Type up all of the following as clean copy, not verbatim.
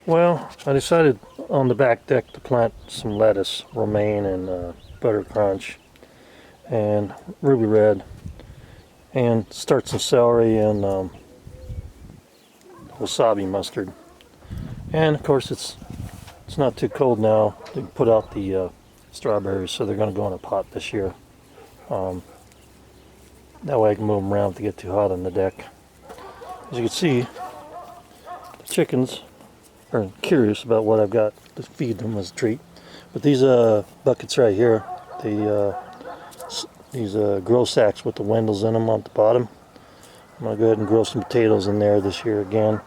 Well, I decided on the back deck to plant some lettuce, romaine, and butter crunch, and ruby red, and start some celery and wasabi mustard. And of course, it's not too cold now to put out the strawberries, so they're going to go in a pot this year. That way I can move them around if they get too hot on the deck. As you can see, the chickens are curious about what I've got to feed them as a treat. But these buckets right here, these grow sacks with the Wendels in them on the bottom, I'm going to go ahead and grow some potatoes in there this year again,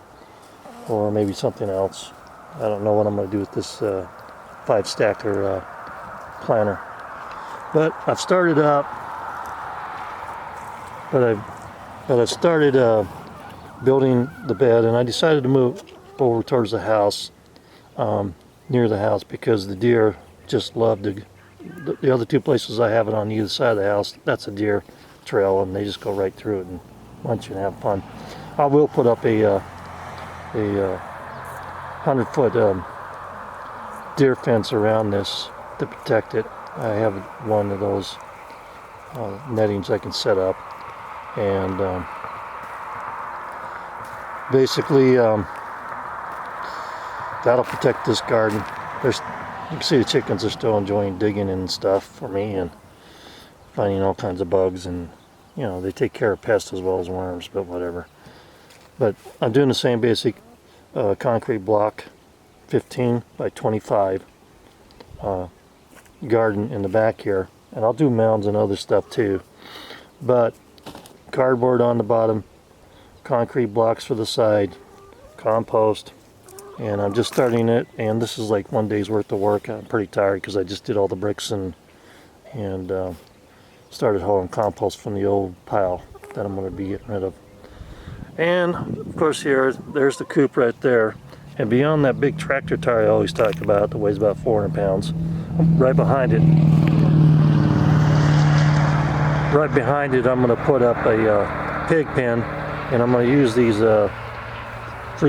or maybe something else. I don't know what I'm going to do with this 5-stacker planter. But I've started up, I've started building the bed, and I decided to move over towards the house, near the house, because the deer just love the other two places I have it on either side of the house. That's a deer trail, and they just go right through it and munch and have fun. I will put up a 100-foot deer fence around this to protect it. I have one of those nettings I can set up, and basically that'll protect this garden. You can see the chickens are still enjoying digging and stuff for me and finding all kinds of bugs, and they take care of pests as well as worms, but whatever. But I'm doing the same basic concrete block, 15 by 25 garden in the back here, and I'll do mounds and other stuff too, but cardboard on the bottom, concrete blocks for the side, compost, and I'm just starting it, and this is like one day's worth of work. I'm pretty tired because I just did all the bricks and started hauling compost from the old pile that I'm going to be getting rid of. And of course there's the coop right there, and beyond that big tractor tire I always talk about that weighs about 400 pounds, right behind it I'm going to put up a pig pen, and I'm going to use these 3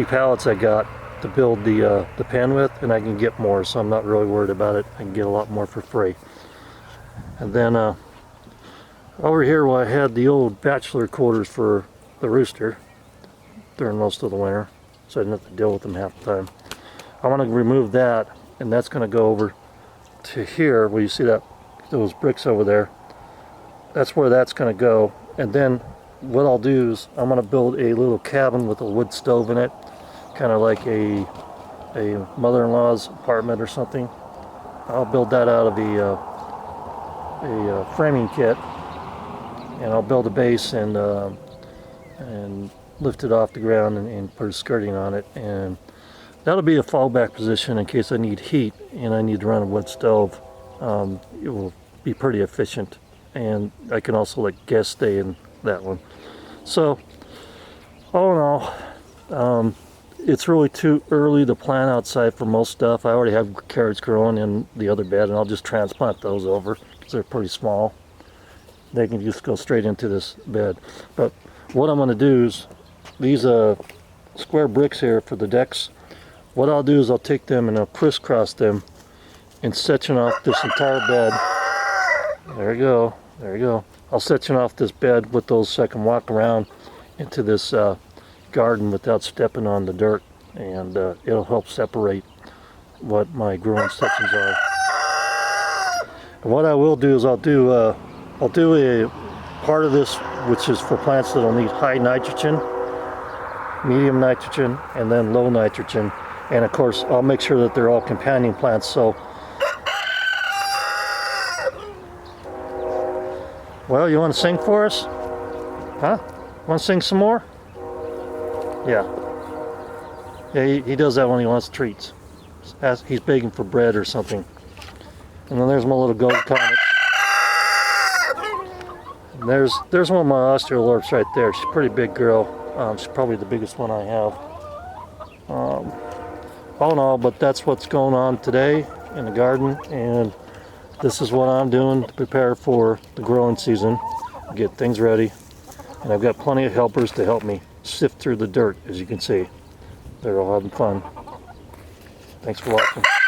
pallets I got to build the pen with, and I can get more, so I'm not really worried about it. I can get a lot more for free. And then over here, where I had the old bachelor quarters for the rooster during most of the winter, so I didn't have to deal with them half the time, I want to remove that, and that's going to go over to here where you see those bricks over there. That's where that's going to go. And then what I'll do is I'm going to build a little cabin with a wood stove in it, kind of like a mother-in-law's apartment or something. I'll build that out of a framing kit, and I'll build a base and lift it off the ground and put a skirting on it, and that'll be a fallback position in case I need heat and I need to run a wood stove. It will be pretty efficient, and I can also let guests stay in that one. So all in all, it's really too early to plant outside for most stuff. I already have carrots growing in the other bed, and I'll just transplant those over because they're pretty small. They can just go straight into this bed. But what I'm going to do is these square bricks here for the decks, what I'll do is I'll take them and I'll crisscross them and section off this entire bed. There you go. There you go. I'll section off this bed with those so I can walk around into this garden without stepping on the dirt, and it'll help separate what my growing sections are. And what I will do is I'll do a part of this which is for plants that'll need high nitrogen, medium nitrogen, and then low nitrogen. And of course I'll make sure that they're all companion plants. So, well, you want to sing for us? Huh? Want to sing some more? Yeah. Yeah, he does that when he wants treats. He's begging for bread or something. And then there's my little gold comet. And there's one of my Australorps right there. She's a pretty big girl. She's probably the biggest one I have. All in all, but that's what's going on today in the garden, and this is what I'm doing to prepare for the growing season, get things ready. And I've got plenty of helpers to help me sift through the dirt, as you can see. They're all having fun. Thanks for watching.